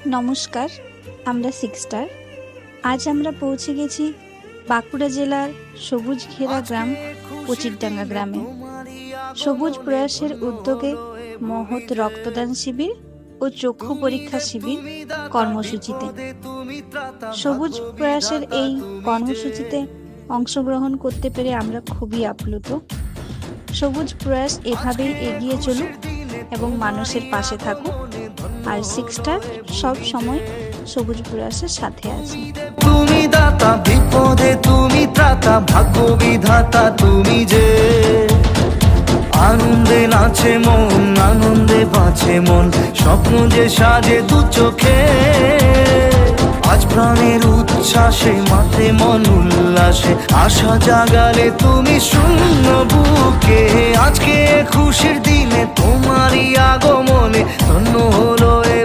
নমস্কার, আমরা সিক্সটার। আজ আমরা পৌঁছে গেছি বাঁকুড়া জেলার সবুজ ঘেরা গ্রাম পচিরডাঙ্গা গ্রামে। সবুজ প্রয়াসের উদ্যোগে মহৎ রক্তদান শিবির ও চক্ষু পরীক্ষা শিবির কর্মসূচিতে। সবুজ প্রয়াসের এই কর্মসূচিতে অংশগ্রহণ করতে পেরে আমরা খুবই আপ্লুত। সবুজ প্রয়াস এভাবেই এগিয়ে চলুক এবং মানুষের পাশে থাকুক। আর সিক্সটার সব সময় সবুজ প্রয়াসের সাথে আছে। তুমি দাতা, বিপদে তুমি ত্রাতা, ভাগ্য বিধাতা তুমি যে। আনন্দে নাচে মন, আনন্দে বাঁচে মন, স্বপ্ন যে সাজে দু চোখে। আজ প্রাণের উচ্ছ্বাসে মাতে মন উল্লাসে, আশা জাগালে তুমি শূন্য বুকে। আজকে খুশির দিনে তোমারই আগমনে ধন্য হলো এ